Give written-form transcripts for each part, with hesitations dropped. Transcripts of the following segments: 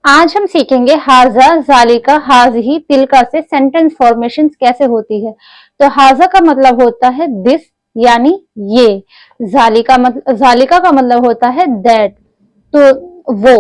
आज हम सीखेंगे हाजा, जालिका, हाजही, तिलका से सेंटेंस फॉर्मेशन कैसे होती है। तो हाजा का मतलब होता है दिस यानी ये। जालिका का मतलब होता है दैट, तो वो।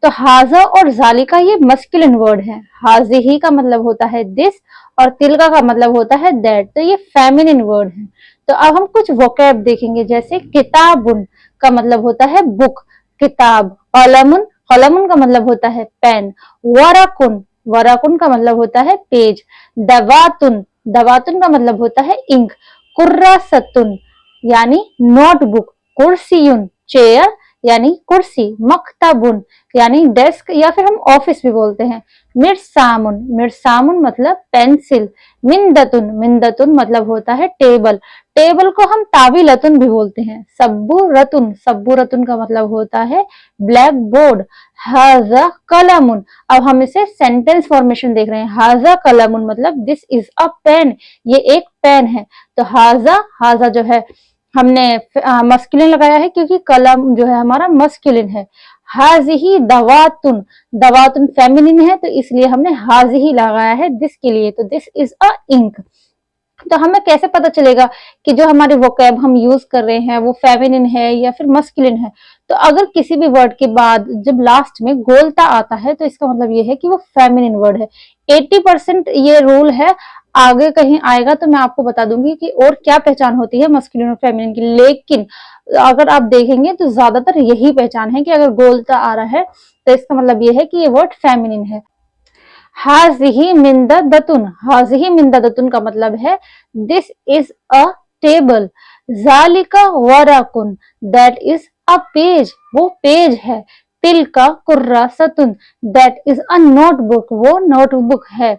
तो हाजा और जालिका ये मस्कुलिन वर्ड है। हाजिही का मतलब होता है दिस और तिलका का मतलब होता है दैट, तो ये फेमिनिन वर्ड है। तो अब हम कुछ वोकैब देखेंगे, जैसे किताबुन का मतलब होता है बुक, किताब। कलमुन, कलमुन का मतलब होता है पेन। वराकुन, वराकुन का मतलब होता है पेज। दवातुन, दवातुन का मतलब होता है इंक। कुर्रासतुन यानी नोटबुक। कुर्सियुन चेयर यानी कुर्सी। मक्तबुन यानी डेस्क या फिर हम ऑफिस भी बोलते हैं। मिर्सामुन, मिर्सामुन मतलब पेंसिल। मिंदतुन, मिंदतुन मतलब होता है टेबल। टेबल को हम तावीलतुन भी बोलते हैं। सब्बुरतुन, सब्बुरतुन का मतलब होता है ब्लैक बोर्ड। हाजा कलमुन, अब हम इसे सेंटेंस फॉर्मेशन देख रहे हैं। हाजा कलमुन मतलब दिस इज अ पेन, ये एक पेन है। तो हाजा, हाजा जो है हमने मस्कुलिन लगाया है क्योंकि कलम जो है हमारा मस्कुलिन है। हाजिही दवातुन, दवातुन फेमिनिन है तो इसलिए हमने हाजिही लगाया है दिस के लिए। तो दिस इज अ इंक। तो हमें कैसे पता चलेगा कि जो हमारे वोकैब हम यूज कर रहे हैं वो फेमिनिन है या फिर मस्कुलिन है। तो अगर किसी भी वर्ड के बाद जब लास्ट में गोलता आता है तो इसका मतलब ये है कि वो फेमिनिन वर्ड है। 80% ये रूल है। आगे कहीं आएगा तो मैं आपको बता दूंगी कि और क्या पहचान होती है मस्कुलिन और फेमिनिन की। लेकिन अगर आप देखेंगे तो ज्यादातर यही पहचान है कि अगर गोलता आ रहा है तो इसका मतलब ये है कि ये वर्ड फेमिनिन है। हाजिही मिंददतुन, हाजिही मिंददतुन का मतलब है दिस इज अ टेबल। जालिका वराकुन, दैट इज अ पेज, वो पेज है। तिलका कुर्रासतुन, दैट इज अ नोटबुक, वो नोटबुक है।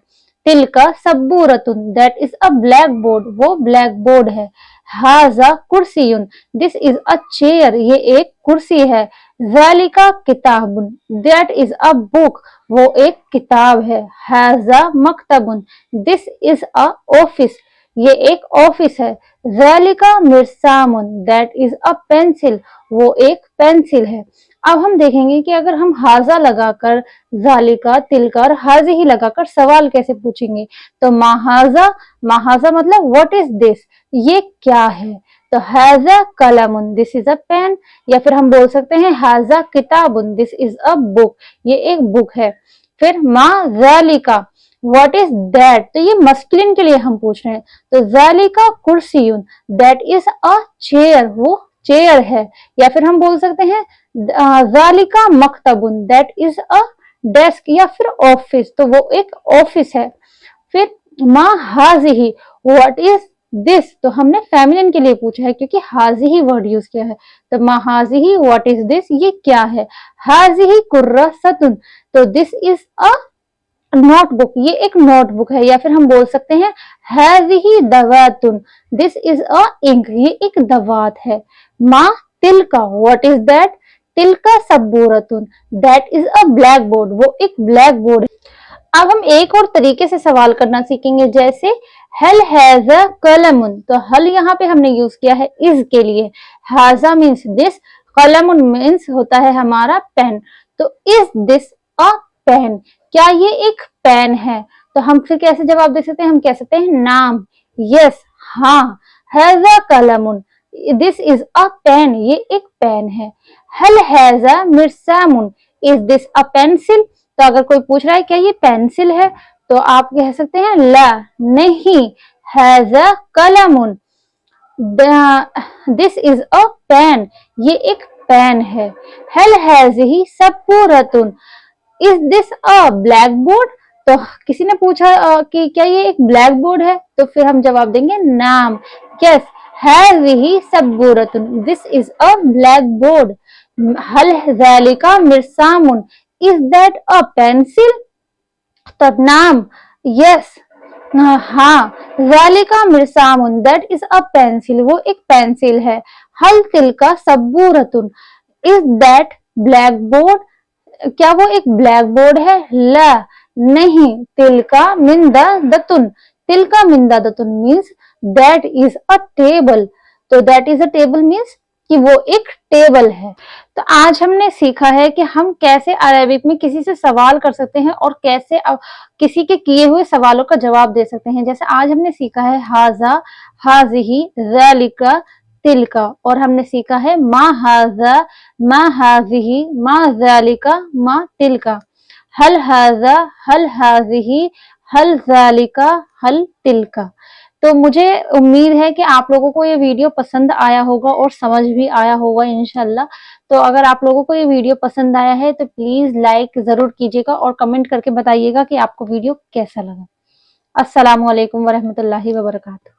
तिलका सब्बूरतुन, that is a black board, वो ब्लैक बोर्ड है। हाजा कुर्सियुन, दिस इज अ चेयर, ये एक कुर्सी है। जालिका किताबुन, दैट इज अ बुक, वो एक किताब है। हाजा मकतबुन, दिस इज अ ऑफिस, ये एक ऑफिस है। जालिका मिर्सामुन, दैट इज अ पेंसिल, वो एक पेंसिल है। अब हम देखेंगे कि अगर हम हाजा लगाकर जालिका, तिलका और हाजी ही लगाकर सवाल कैसे पूछेंगे। तो महाजा, महाजा मतलब व्हाट इज दिस, ये क्या है। तो हाजा कलमुन, दिस इज अ पेन, या फिर हम बोल सकते हैं हाजा किताबुन, दिस इज अ बुक, ये एक बुक है। फिर मा जालिका, व्हाट इज दैट, तो ये मस्कुलिन के लिए हम पूछ रहे हैं। तो जालिका कुर्सियुन, दैट इज अ चेयर, वो चेयर है। या फिर हम बोल सकते हैं जालिका मकतबुन, दैट इज अ डेस्क या फिर ऑफिस, तो वो एक ऑफिस है। फिर मा हाजिही, व्हाट इज दिस, तो हमने फेमिनिन के लिए पूछा है क्योंकि हाजिही वर्ड यूज किया है। तो मा हाजिही व्हाट इज दिस, ये क्या है। हाजिही कुर्रासतुन, तो दिस इज अ नोटबुक, ये एक नोटबुक है। या फिर हम बोल सकते हैं हाजिही दवातुन, दिस इज अ इंक, ये एक दवात है। मा तिलका, व्हाट इज दैट, तिलका सबूरतुन, that is a black board, वो एक ब्लैक बोर्ड है। अब हम एक और तरीके से सवाल करना सीखेंगे, जैसे हल हैज अ कलमुन, तो हल यहाँ पे हमने यूज किया है इज के लिए। हाजा मीन्स दिस, कलमुन मीन्स होता है हमारा पेन। तो इज दिस अ पेन, क्या ये एक पेन है। तो हम फिर कैसे जवाब दे सकते हैं, हम कह सकते हैं नाम, यस, हाँ। हैज अ कलमुन, दिस इज अ पेन, ये एक पेन है। हल हैज अ मिर्सामुन, इज दिस अ पेंसिल, तो अगर कोई पूछ रहा है क्या ये पेंसिल है तो आप कह सकते हैं ला, नहीं। हैज अ कलमुन, दिस इज अ पेन, ये एक पेन है। हल हैज ही सपूरतुन, is this a black board, तो किसी ने पूछा कि क्या ये एक ब्लैक बोर्ड है, तो फिर हम जवाब देंगे नाम, यस। हैज ही सबूरतुन, this is a black board. हल ज़ालिका मिर्सामुन, इज दैट अ पेंसिल, तो नाम, यस, हाँ। ज़ालिका मिर्सामुन, दैट इज अ पेंसिल, वो एक पेंसिल है। हल तिलका सबूरतुन, इज दैट ब्लैक बोर्ड, क्या वो एक ब्लैक बोर्ड है। ला, नहीं। तिलका मिंदा दतुन, तिलका मिंदा दतुन means that is a table, तो that is a table means कि वो एक टेबल है। तो आज हमने सीखा है कि हम कैसे अरेबिक में किसी से सवाल कर सकते हैं और कैसे किसी के किए हुए सवालों का जवाब दे सकते हैं। जैसे आज हमने सीखा है हाजा, हाजिही, ज़ालिका, तिलका, और हमने सीखा है मा हाजा, मा हाजिही, मा ज़ालिका, मा तिलका, हल हाजा, हल हाजिही, हल ज़ालिका, हल तिलका। तो मुझे उम्मीद है कि आप लोगों को ये वीडियो पसंद आया होगा और समझ भी आया होगा इंशाल्लाह। तो अगर आप लोगों को ये वीडियो पसंद आया है तो प्लीज लाइक जरूर कीजिएगा और कमेंट करके बताइएगा कि आपको वीडियो कैसा लगा। अस्सलामु अलैकुम वरहमतुल्लाहि वबरकातुहू।